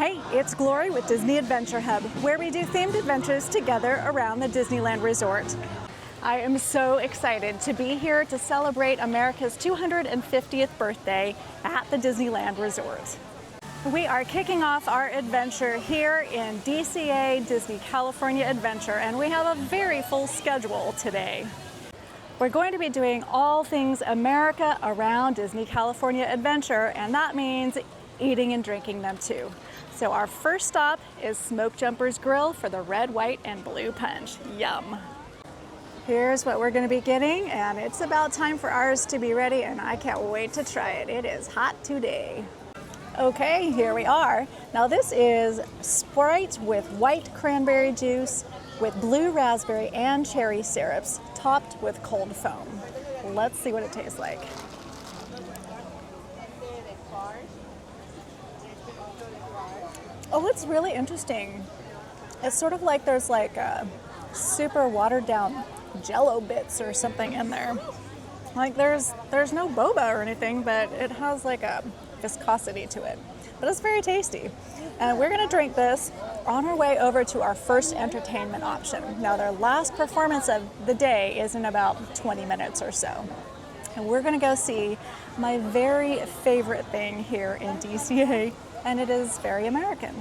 Hey, it's Glory with Disney Adventure Hub, where we do themed adventures together around the Disneyland Resort. I am so excited to be here to celebrate America's 250th birthday at the Disneyland Resort. We are kicking off our adventure here in DCA, Disney California Adventure, and we have a very full schedule today. We're going to be doing all things America around Disney California Adventure, and that means eating and drinking them too. So our first stop is Smokejumpers Grill for the red, white, and blue punch. Yum. Here's what we're going to be getting, and it's about time for ours to be ready, and I can't wait to try it. It is hot today. Okay, here we are. Now this is Sprite with white cranberry juice with blue raspberry and cherry syrups topped with cold foam. Let's see what it tastes like. Oh, it's really interesting. It's sort of like there's like a super watered down Jello bits or something in there. Like there's no boba or anything, but it has like a viscosity to it. But it's very tasty. And we're gonna drink this on our way over to our first entertainment option. Now their last performance of the day is in about 20 minutes or so. And we're gonna go see my very favorite thing here in DCA, and it is very American.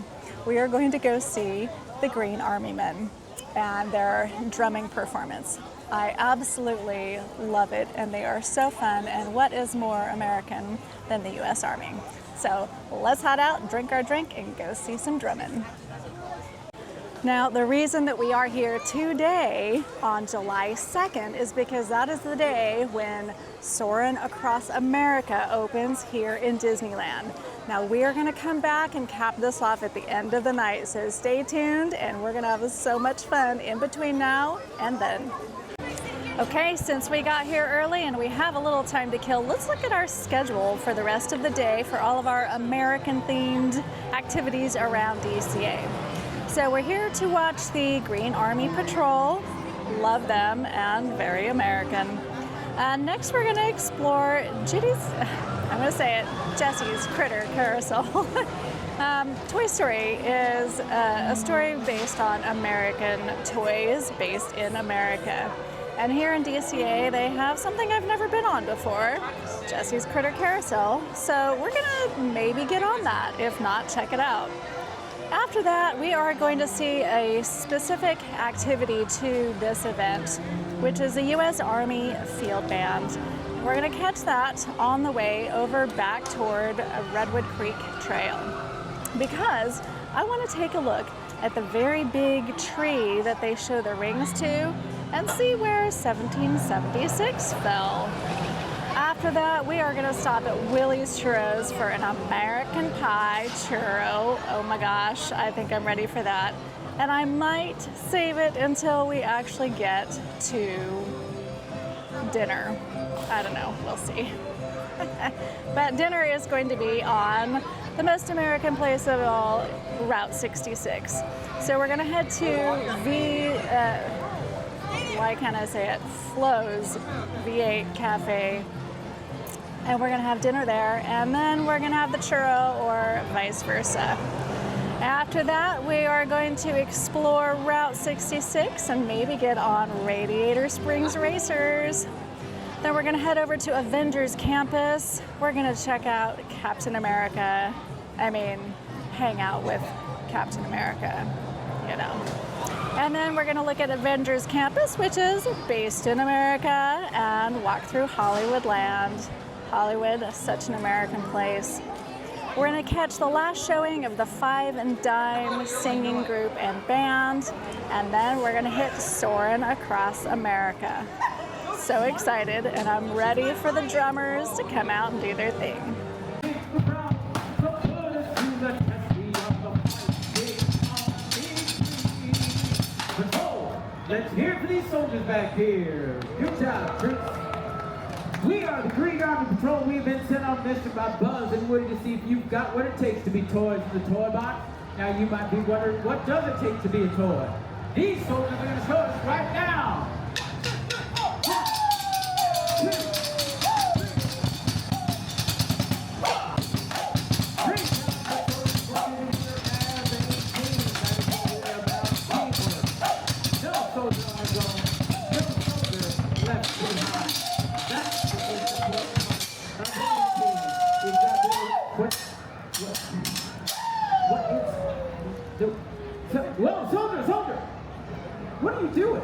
We are going to go see the Green Army Men and their drumming performance. I absolutely love it, and they are so fun, and what is more American than the US Army? So let's head out, drink our drink, and go see some drumming. Now, the reason that we are here today on July 2nd is because that is the day when Soarin' Across America opens here in Disneyland. Now, we are going to come back and cap this off at the end of the night, so stay tuned, and we're going to have so much fun in between now and then. Okay, since we got here early and we have a little time to kill, let's look at our schedule for the rest of the day for all of our American-themed activities around DCA. So we're here to watch the Green Army Patrol. Love them, and very American. Next we're going to explore Jessie's Critter Carousel. Toy Story is a story based on American toys based in America. And here in DCA, they have something I've never been on before, Jessie's Critter Carousel. So we're gonna maybe get on that. If not, check it out. After that, we are going to see a specific activity to this event, which is the U.S. Army Field Band. We're gonna catch that on the way over back toward Redwood Creek Trail, because I wanna take a look at the very big tree that they show the rings to and see where 1776 fell. After that, we are gonna stop at Willie's Churros for an American Pie churro. Oh my gosh, I think I'm ready for that. And I might save it until we actually get to dinner. I don't know, we'll see. But dinner is going to be on the most American place of all, Route 66. So we're gonna head to why can't I say it? Flo's V8 Café. And we're gonna have dinner there, and then we're gonna have the churro or vice versa. After that, we are going to explore Route 66 and maybe get on Radiator Springs Racers. Then we're gonna head over to Avengers Campus. We're gonna check out Captain America. Hang out with Captain America, you know. And then we're gonna look at Avengers Campus, which is based in America, and walk through Hollywoodland. Hollywood is such an American place. We're gonna catch the last showing of the Five and Dime singing group and band, and then we're gonna hit Soarin' Across America. So excited, and I'm ready for the drummers to come out and do their thing. Let's hear it for these soldiers back here. Good job, troops. We are the Green Army Patrol. We've been sent on a mission by Buzz and Woody to see if you've got what it takes to be toys in the toy box. Now you might be wondering, what does it take to be a toy? These soldiers are going to show us right now. Whoa, soldier! What are you doing?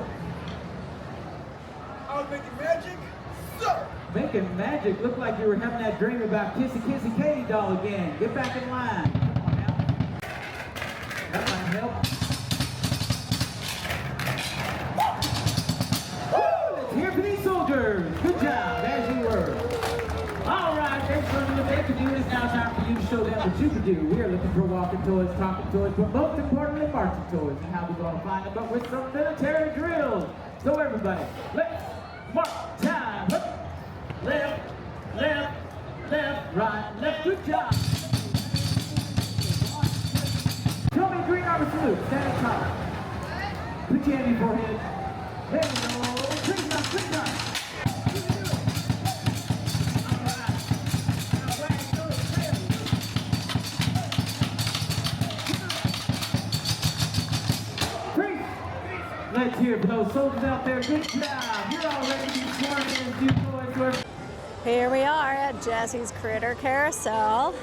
I was making magic, sir! Making magic? Looked like you were having that dream about Kissy Katie doll again. Get back in line. Come on now. That might help. Woo! Let's hear for these soldiers. Good job, as you were. All right, thanks for what they can do. It's now time for you to show them what you can do. We are looking for walking toys, talking toys, but most importantly, marching toys. And how we're going to find them, but with some military drills. So everybody, let's march time. Left, right, left. Good job. Show me green armor salute. Stand up tall. Put your hand in your forehead. There we go. Quick time. You can do it. All right. Now wag those tails. Freeze. Let's hear for those soldiers out there. Good job. You're all ready to be sworn in. You boys. Here we are at Jessie's Critter Carousel.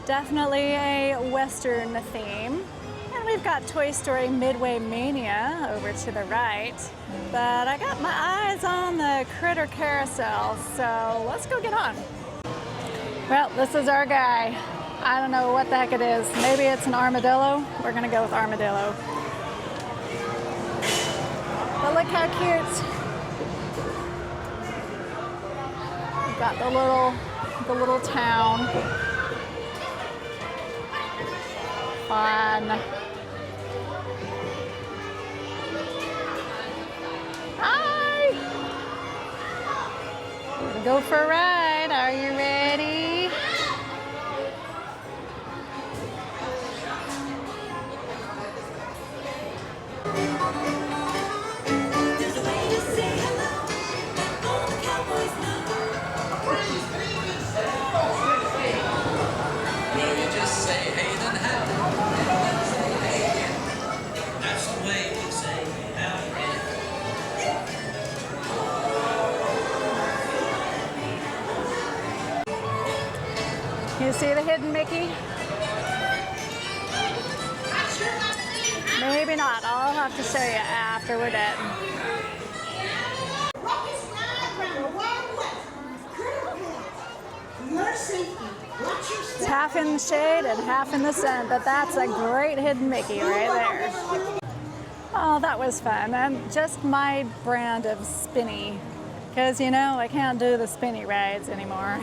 Definitely a Western theme. And we've got Toy Story Midway Mania over to the right. But I got my eyes on the Critter Carousel, so let's go get on. Well, this is our guy. I don't know what the heck it is. Maybe it's an armadillo. We're gonna go with armadillo. But look how cute. Got the little town. Fun. Hi! We're gonna go for a ride. Are you ready? You see the hidden Mickey? Maybe not. I'll have to show you after we're done. It's half in the shade and half in the sun, but that's a great hidden Mickey right there. Oh, that was fun. And just my brand of spinny, because you know I can't do the spinny rides anymore.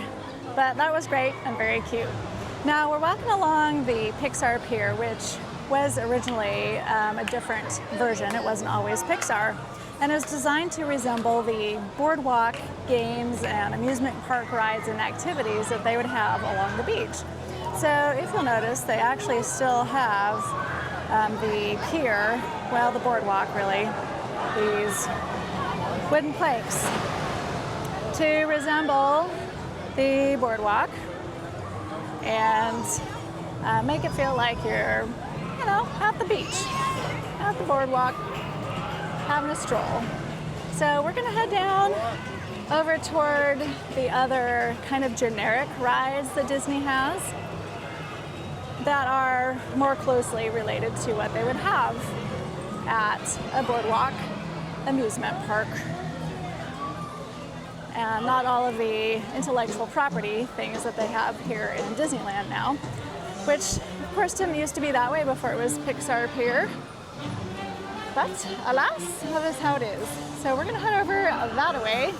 But that was great and very cute. Now we're walking along the Pixar Pier, which was originally a different version. It wasn't always Pixar. And it was designed to resemble the boardwalk games and amusement park rides and activities that they would have along the beach. So if you'll notice, they actually still have the pier, well, the boardwalk really, these wooden planks to resemble the boardwalk and make it feel like you're, you know, at the beach, at the boardwalk, having a stroll. So we're gonna head down over toward the other kind of generic rides that Disney has that are more closely related to what they would have at a boardwalk amusement park. And not all of the intellectual property things that they have here in Disneyland now, which of course didn't used to be that way before it was Pixar Pier. But alas, that is how it is. So we're gonna head over that way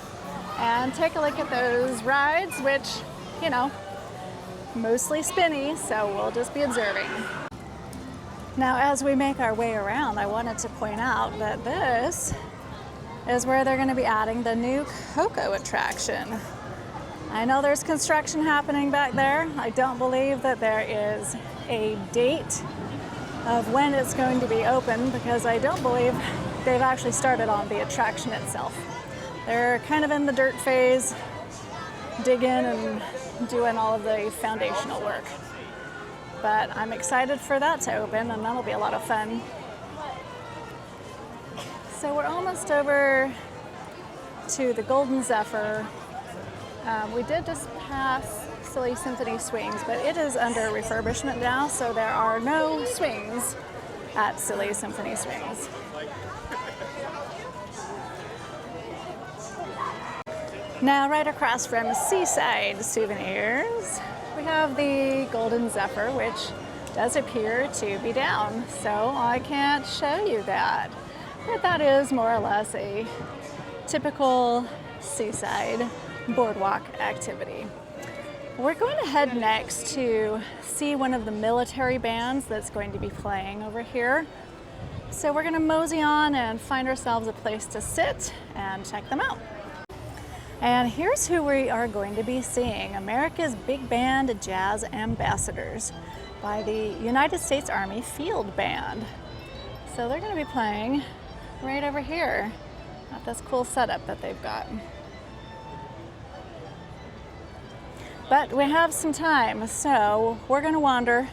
and take a look at those rides, which, you know, mostly spinny, so we'll just be observing. Now, as we make our way around, I wanted to point out that this is where they're going to be adding the new Coco attraction. I know there's construction happening back there. I don't believe that there is a date of when it's going to be open because I don't believe they've actually started on the attraction itself. They're kind of in the dirt phase, digging and doing all of the foundational work. But I'm excited for that to open, and that'll be a lot of fun. So we're almost over to the Golden Zephyr. We did just pass Silly Symphony Swings, but it is under refurbishment now, so there are no swings at Silly Symphony Swings. Now, right across from Seaside Souvenirs, we have the Golden Zephyr, which does appear to be down, so I can't show you that. But that is more or less a typical seaside boardwalk activity. We're going to head next to see one of the military bands that's going to be playing over here. So we're going to mosey on and find ourselves a place to sit and check them out. And here's who we are going to be seeing: America's Big Band Jazz Ambassadors by the United States Army Field Band. So they're going to be playing right over here at this cool setup that they've got. But we have some time, so we're going to wander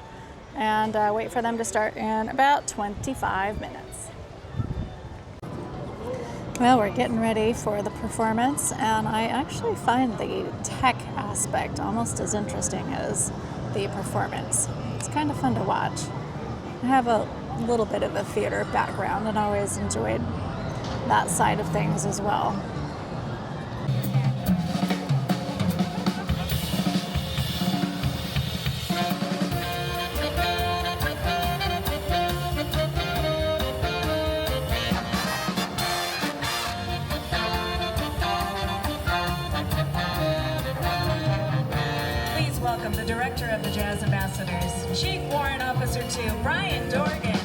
and wait for them to start in about 25 minutes. Well, we're getting ready for the performance, and I actually find the tech aspect almost as interesting as the performance. It's kind of fun to watch. I have a little bit of a theater background and always enjoyed that side of things as well. Welcome the Director of the Jazz Ambassadors, Chief Warrant Officer 2, Brian Dorgan.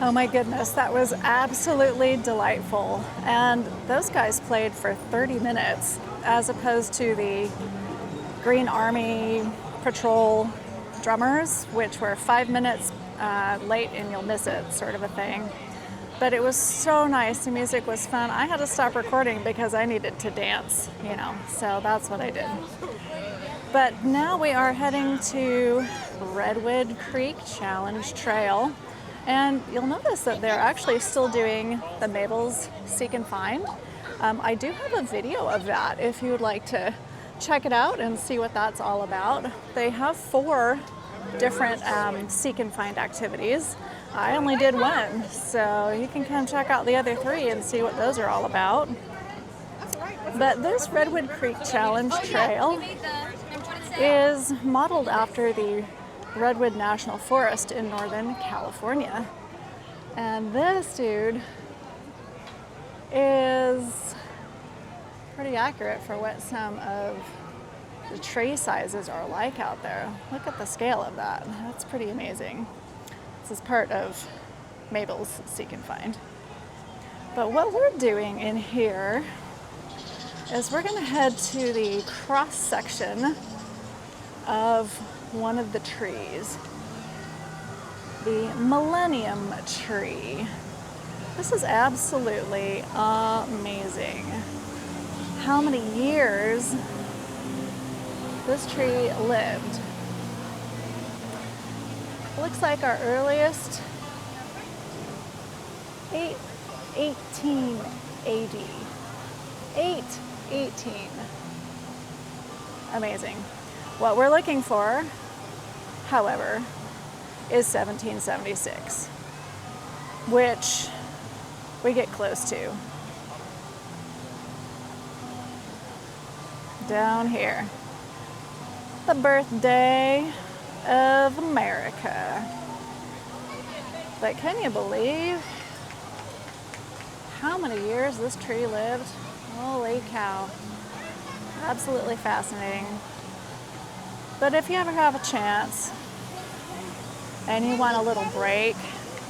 Oh my goodness, that was absolutely delightful. And those guys played for 30 minutes as opposed to the Green Army Patrol drummers, which were 5 minutes late and you'll miss it, sort of a thing. But it was so nice, the music was fun. I had to stop recording because I needed to dance, you know, so that's what I did. But now we are heading to Redwood Creek Challenge Trail. And you'll notice that they're actually still doing the Mabel's Seek and Find. I do have a video of that if you would like to check it out and see what that's all about. They have 4 different Seek and Find activities. I only did one, so you can come check out the other 3 and see what those are all about. But this Redwood Creek Challenge Trail is modeled after the Redwood National Forest in Northern California. And this dude is pretty accurate for what some of the tree sizes are like out there. Look at the scale of that. That's pretty amazing. This is part of Mabel's Seek and Find. But what we're doing in here is we're gonna head to the cross section of one of the trees, the Millennium Tree. This is absolutely amazing. How many years this tree lived. Looks like our earliest 1880. 818. Amazing. What we're looking for, however, is 1776, which we get close to. Down here. The birthday of America. But can you believe how many years this tree lived? Holy cow. Absolutely fascinating. But if you ever have a chance and you want a little break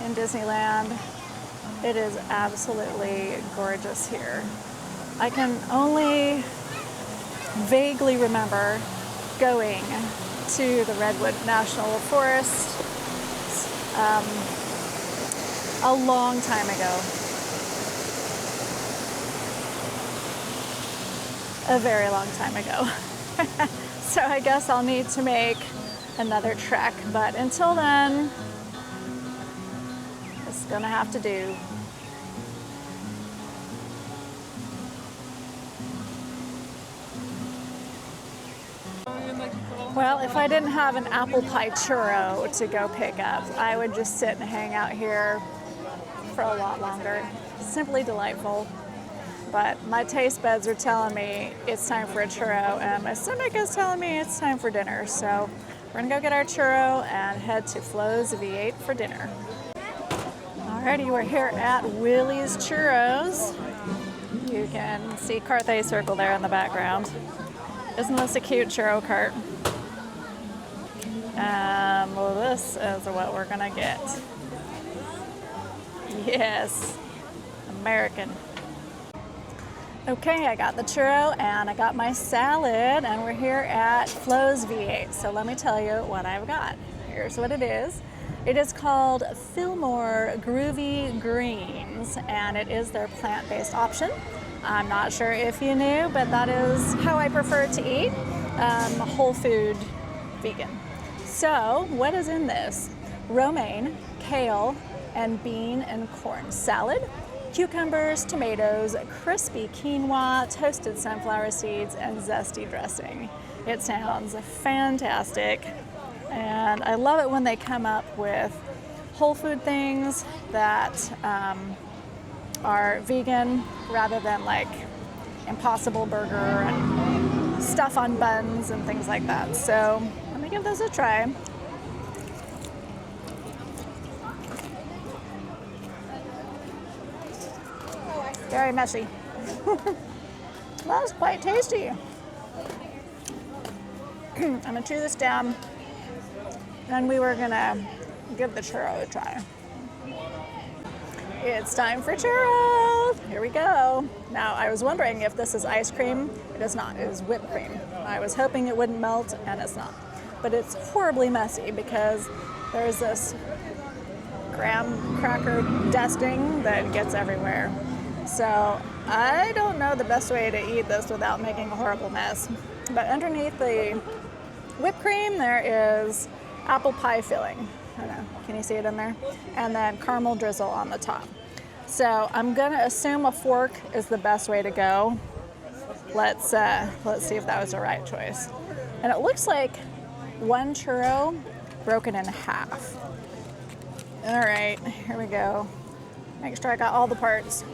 in Disneyland, it is absolutely gorgeous here. I can only vaguely remember going to the Redwood National Forest a long time ago. A very long time ago. So I guess I'll need to make another trek, but until then, it's gonna have to do. Well, if I didn't have an apple pie churro to go pick up, I would just sit and hang out here for a lot longer. Simply delightful. But my taste buds are telling me it's time for a churro, and my stomach is telling me it's time for dinner. So we're gonna go get our churro and head to Flo's V8 for dinner. Alrighty, we're here at Willie's Churros. You can see Carthay Circle there in the background. Isn't this a cute churro cart? Well, this is what we're gonna get. Yes, American. Okay, I got the churro and I got my salad, and we're here at Flo's V8. So let me tell you what I've got. Here's what it is. It is called Fillmore Groovy Greens, and it is their plant-based option. I'm not sure if you knew, but that is how I prefer to eat, whole food vegan. So what is in this? Romaine, kale, and bean and corn salad, cucumbers, tomatoes, crispy quinoa, toasted sunflower seeds, and zesty dressing. It sounds fantastic, and I love it when they come up with whole food things that are vegan rather than like Impossible Burger and stuff on buns and things like that. So let me give those a try. Very messy. That's quite tasty. I'm gonna chew this down, and we were gonna give the churro a try. It's time for churros. Here we go. Now, I was wondering if this is ice cream. It is not. It is whipped cream. I was hoping it wouldn't melt, and it's not. But it's horribly messy because there's this graham cracker dusting that gets everywhere. So I don't know the best way to eat this without making a horrible mess. But underneath the whipped cream, there is apple pie filling. I don't know, can you see it in there? And then caramel drizzle on the top. So I'm gonna assume a fork is the best way to go. Let's see if that was the right choice. And it looks like one churro broken in half. All right, here we go. Make sure I got all the parts.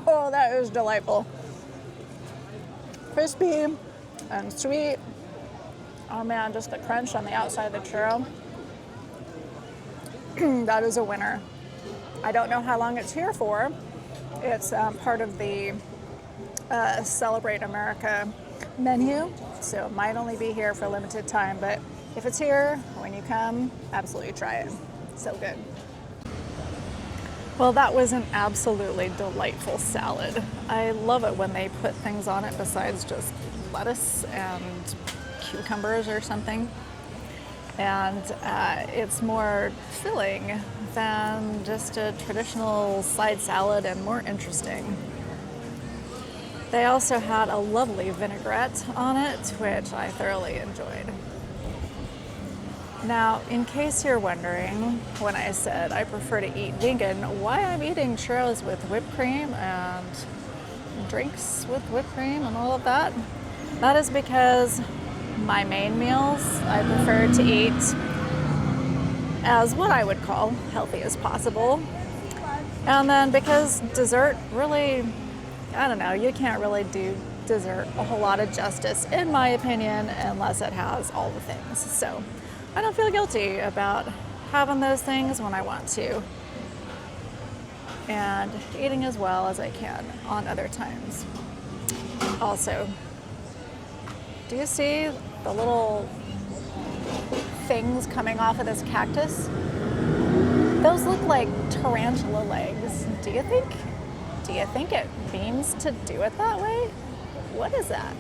Oh, that is delightful. Crispy and sweet. Oh man, just the crunch on the outside of the churro. That is a winner. I don't know how long it's here for. It's part of the Celebrate America menu, so it might only be here for a limited time, but if it's here, when you come, absolutely try it. So good. Well, that was an absolutely delightful salad. I love it when they put things on it besides just lettuce and cucumbers or something. And it's more filling than just a traditional side salad and more interesting. They also had a lovely vinaigrette on it, which I thoroughly enjoyed. Now, in case you're wondering, when I said I prefer to eat vegan, why I'm eating churros with whipped cream and drinks with whipped cream and all of that, that is because my main meals I prefer to eat as what I would call healthy as possible. And then because dessert really, I don't know, you can't really do dessert a whole lot of justice, in my opinion, unless it has all the things. So I don't feel guilty about having those things when I want to, and eating as well as I can on other times. Also, do you see the little things coming off of this cactus? Those look like tarantula legs. Do you think it means to do it that way? What is that?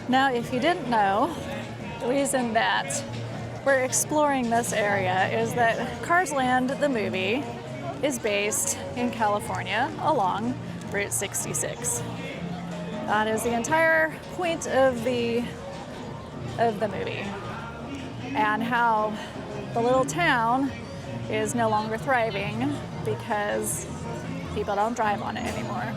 Now, if you didn't know, the reason that we're exploring this area is that Cars Land, the movie, is based in California along Route 66. That is the entire point of the movie, and how the little town is no longer thriving because people don't drive on it anymore.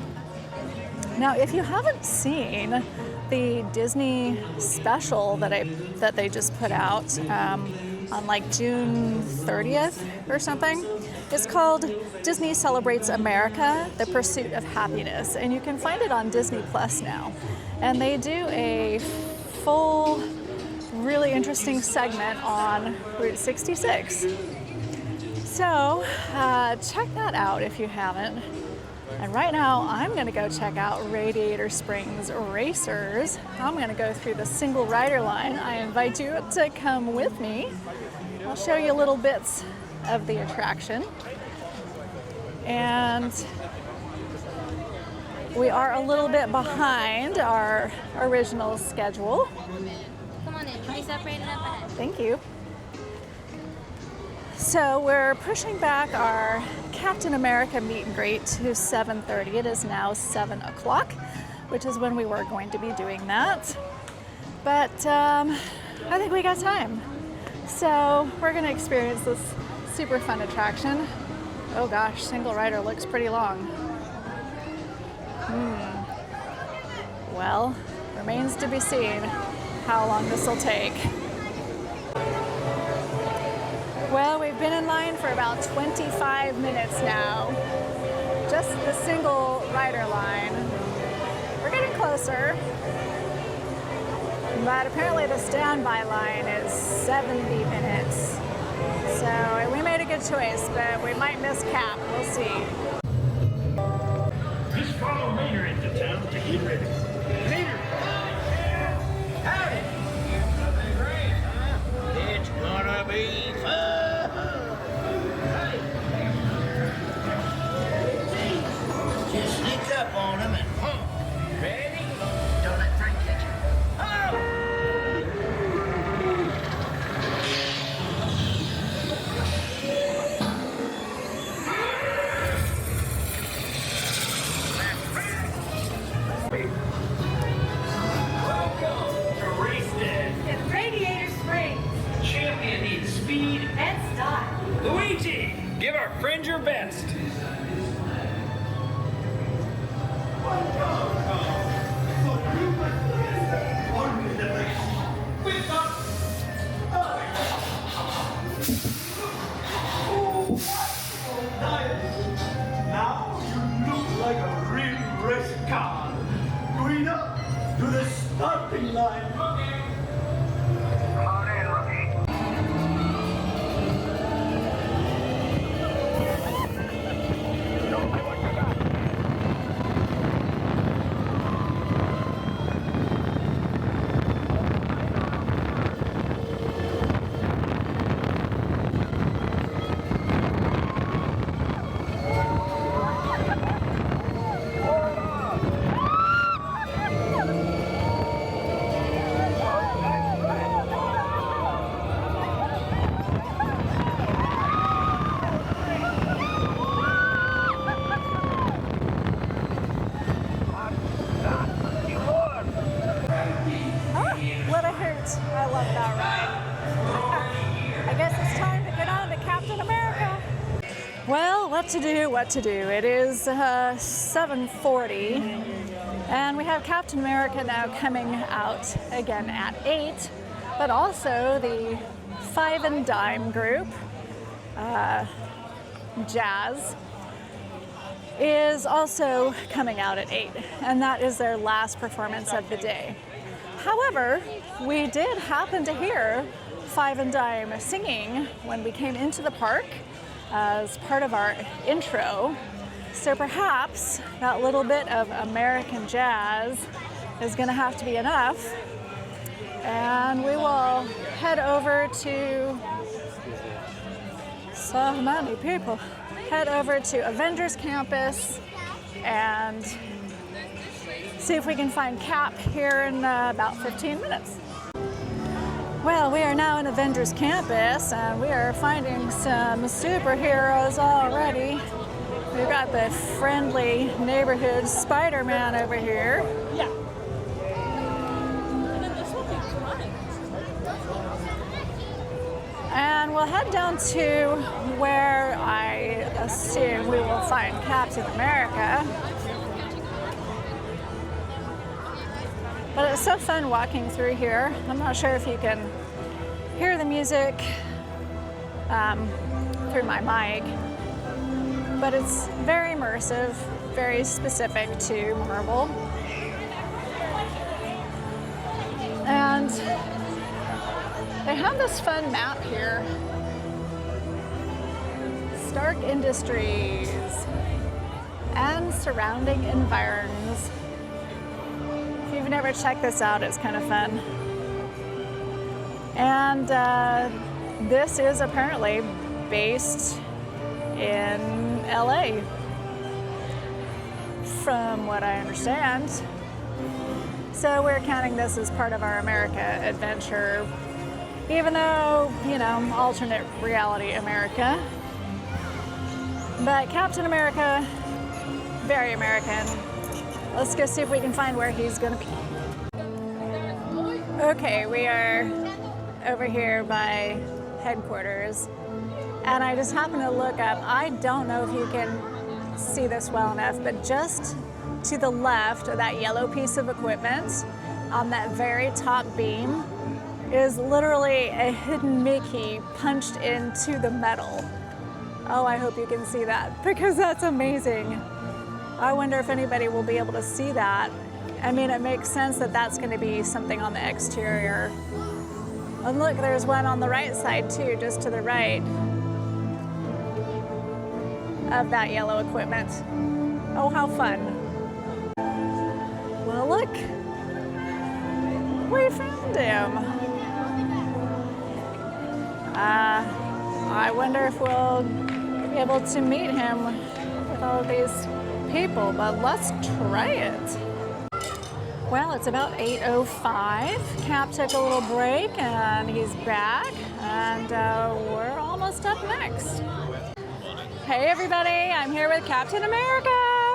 Now, if you haven't seen the Disney special that they just put out on like June 30th or something, it's called Disney Celebrates America, The Pursuit of Happiness, and you can find it on Disney Plus now. And they do a full, really interesting segment on Route 66. So check that out if you haven't. And right now, I'm gonna go check out Radiator Springs Racers. I'm gonna go through the single rider line. I invite you to come with me. I'll show you little bits of the attraction. And We are a little bit behind our original schedule. Come on in. Be separated up ahead. Thank you. So we're pushing back our Captain America meet and greet to 7:30. It is now 7 o'clock, which is when we were going to be doing that. But I think we got time. So we're going to experience this super fun attraction. Oh gosh, single rider looks pretty long. Well, remains to be seen how long this will take. Well, we've been in line for about 25 minutes now. Just the single rider line. We're getting closer. But apparently the standby line is 70 minutes. So we made a good choice, but we might miss Cap. We'll see. Just follow Raider into town to get ready. Raider! Howdy! Nothing great, huh? It's gonna be fun! Just sneak up on him and ready? Don't let Frank catch you. Hello! Welcome to Race Day. In Radiator Springs. Champion needs speed. And style. Luigi, give our friend your best. Now you look like a real race car. Going up to the starting line. What a hoot. I love that ride. I guess it's time to get on to Captain America. Well, what to do? It is 7:40, and we have Captain America now coming out again at 8, but also the Five and Dime group, Jazz, is also coming out at 8, and that is their last performance of the day. However, we did happen to hear Five and Dime singing when we came into the park as part of our intro. So perhaps that little bit of American jazz is going to have to be enough. And we will head over to so many people. Head over to Avengers campus and see if we can find Cap here in about 15 minutes. Well, we are now in Avengers campus and we are finding some superheroes already. We've got the friendly neighborhood Spider-Man over here. Yeah. And then this will be fun. And we'll head down to where I assume we will find Captain America. But it's so fun walking through here. I'm not sure if you can hear the music through my mic, but it's very immersive, very specific to Marvel. And they have this fun map here. Stark Industries and surrounding environs. If you've never checked this out, it's kind of fun. And this is apparently based in LA. from what I understand. So we're counting this as part of our America adventure, even though, you know, alternate reality America. But Captain America, very American. Let's go see if we can find where he's gonna be. Okay, we are over here by headquarters, and I just happened to look up. I don't know if you can see this well enough, but just to the left of that yellow piece of equipment on that very top beam is literally a hidden Mickey punched into the metal. Oh, I hope you can see that, because that's amazing. I wonder if anybody will be able to see that. I mean, it makes sense that that's going to be something on the exterior. And look, there's one on the right side too, just to the right of that yellow equipment. Oh, how fun. Well, look, we found him. I wonder if we'll be able to meet him with all of these people, but let's try it. Well, it's about 8:05. Cap took a little break and he's back, and we're almost up next. Hey everybody, I'm here with Captain America.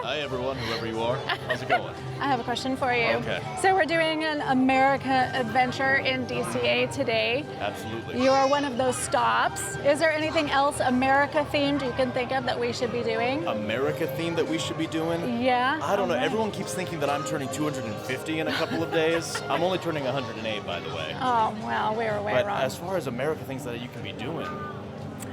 Hi everyone, whoever you are. How's it going? I have a question for you. Okay. So we're doing an America adventure in DCA today. Absolutely. You're one of those stops. Is there anything else America themed you can think of that we should be doing? America theme that we should be doing? Yeah. I don't know. Everyone keeps thinking that I'm turning 250 in a couple of days. I'm only turning 108, by the way. Oh, well, we were way But wrong. as far as America things that you can be doing,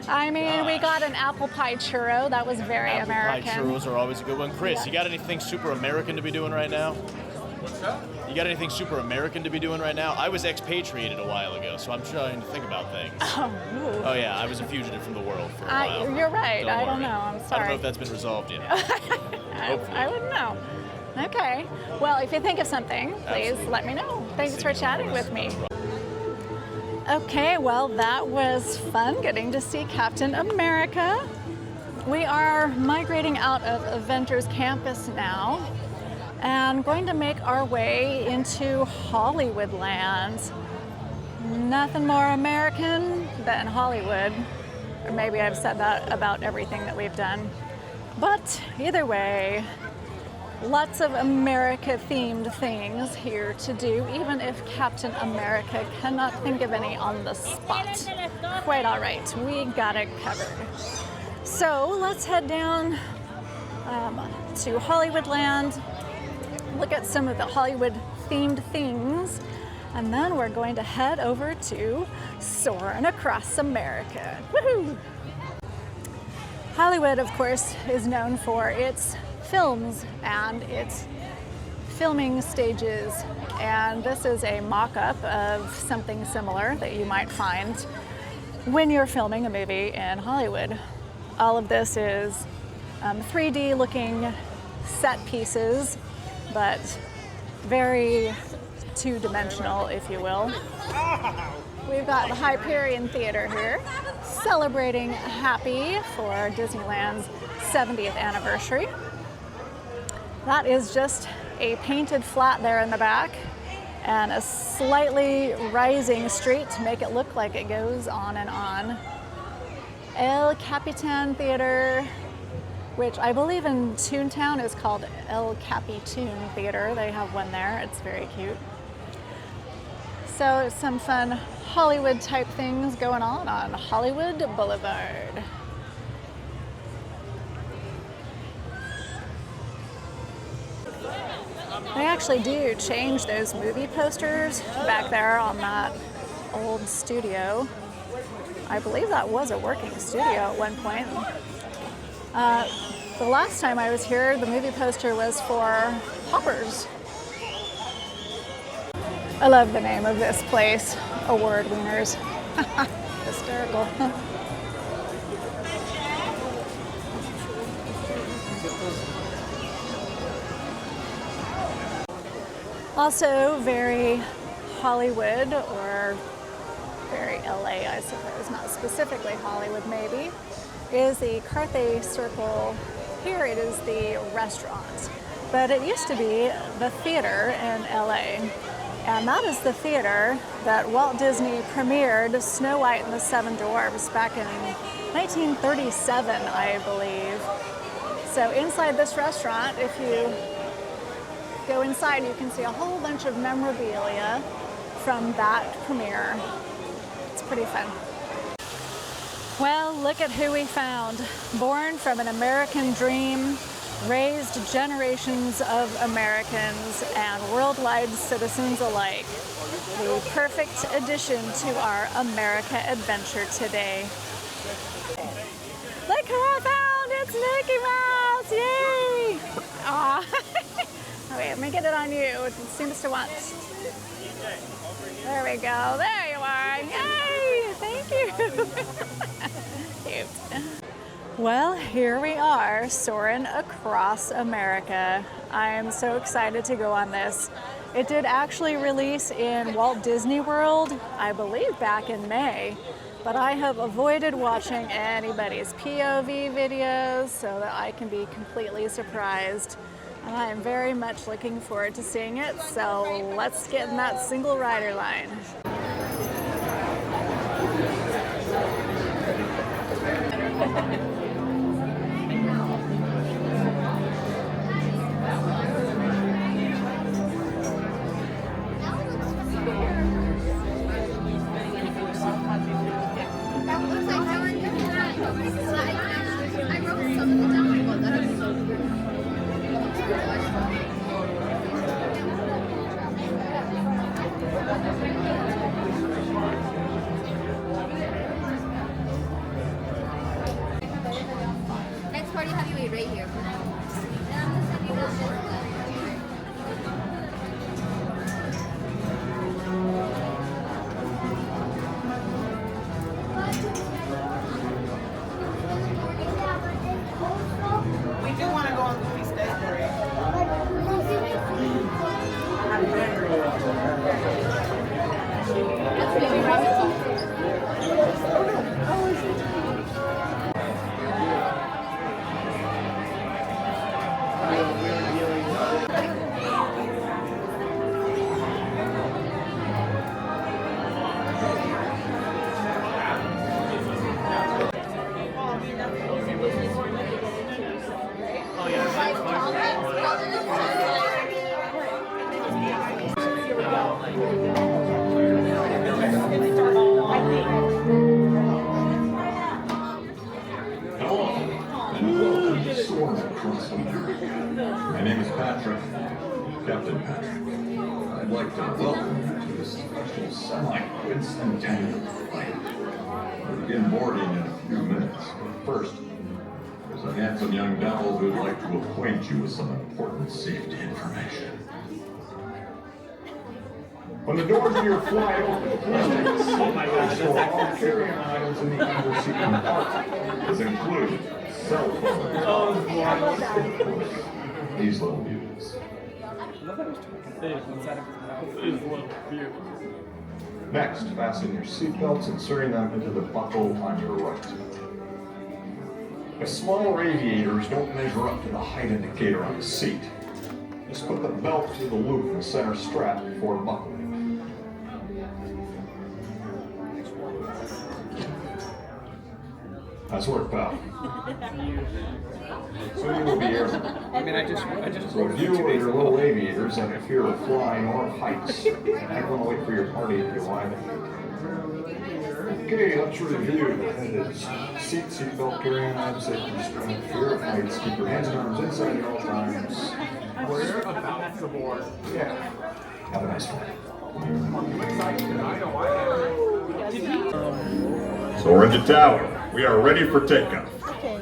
I mean, we got an apple pie churro. That was very apple American. pie churros are always a good one. Chris, Yeah. you got anything super American to be doing right now? What's that? You got anything super American to be doing right now? I was expatriated a while ago, so I'm trying to think about things. Oh yeah, I was a fugitive from the world for a while. You're right. I don't worry. know. I'm I don't sorry. know if that's been resolved yet. I wouldn't know. Okay. Well, if you think of something, please Absolutely. let me know. Thanks for chatting with me. Okay, well, that was fun getting to see Captain America. We are migrating out of Avengers campus now and going to make our way into Hollywood land. Nothing more American than Hollywood. Or maybe I've said that about everything that we've done. But either way, lots of America-themed things here to do, even if Captain America cannot think of any on the spot. Quite all right, we got it covered. So let's head down to Hollywoodland, look at some of the Hollywood-themed things, and then we're going to head over to Soarin' Across America. Woohoo! Hollywood, of course, is known for its films and its filming stages, and this is a mock-up of something similar that you might find when you're filming a movie in Hollywood. All of this is 3D looking set pieces, but very two-dimensional, if you will. We've got the Hyperion Theater here, celebrating Happy for Disneyland's 70th anniversary. That is just a painted flat there in the back and a slightly rising street to make it look like it goes on and on. El Capitan Theater, which I believe in Toontown is called El Capitoon Theater. They have one there. It's very cute. So some fun Hollywood type things going on Hollywood Boulevard. They actually do change those movie posters back there on that old studio. I believe that was a working studio at one point. The last time I was here, the movie poster was for Hoppers. I love the name of this place, Award Wieners. Hysterical. Also very Hollywood, or very LA, I suppose, not specifically Hollywood maybe, is the Carthay Circle. Here it is the restaurant. but it used to be the theater in LA. And that is the theater that Walt Disney premiered Snow White and the Seven Dwarfs back in 1937, I believe. So inside this restaurant, if you go inside, you can see a whole bunch of memorabilia from that premiere. It's pretty fun. Well, look at who we found. Born from an American dream, raised generations of Americans and worldwide citizens alike. The perfect addition to our America adventure today. Look who I found! It's Mickey Mouse! Yay! Aw. Okay, let me get it on you. It seems to want. There we go. There you are. Yay! Thank you. Cute. Well, here we are, soaring across America. I am so excited to go on this. It did actually release in Walt Disney World, I believe back in May, but I have avoided watching anybody's POV videos so that I can be completely surprised. And I am very much looking forward to seeing it, so let's get in that single rider line. Next party heavyweight right here. And I'm gonna send you down this way. We do want to go on Goofy Stage Parade. My name is Patrick, Captain Patrick. I'd like to welcome you to this special semi-quincentennial flight. We'll begin boarding in a few minutes, but first, there's a handsome young devil who'd like to acquaint you with some important safety information. When the doors of your flight open, please take a seat. All carry-on items in the under-seat compartment is included. Cell phones. These little beauties. Next, fasten your seatbelts, inserting them into the buckle on your right. If small radiators don't measure up to the height indicator on the seat, just put the belt through the loop in the center strap before buckling. Nice work, pal. Soon you will be airborne. I mean, I just So if you or your little aviators have a fear of flying or heights, you might want to wait for your party if you arrive. Okay, let's review. Seatbelt carrying items, safety restraint, fear of heights, keep your hands and arms inside at all times. We're about to board. Yeah. Have a nice flight. So we're in the tower. We are ready for takeoff. Okay.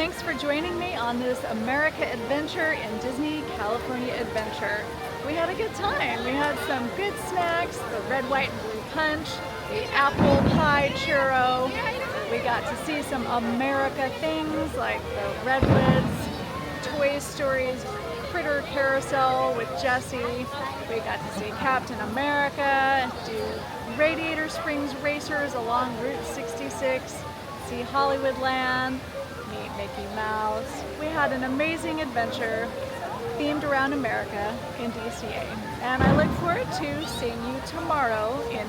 Thanks for joining me on this America adventure in Disney California Adventure. We had a good time. We had some good snacks, the red, white, and blue punch, the apple pie churro. We got to see some America things like the Redwoods, Toy Story's Critter Carousel with Jessie. We got to see Captain America, do Radiator Springs racers along Route 66, see Hollywoodland, meet Mickey Mouse. We had an amazing adventure themed around America in DCA. And I look forward to seeing you tomorrow in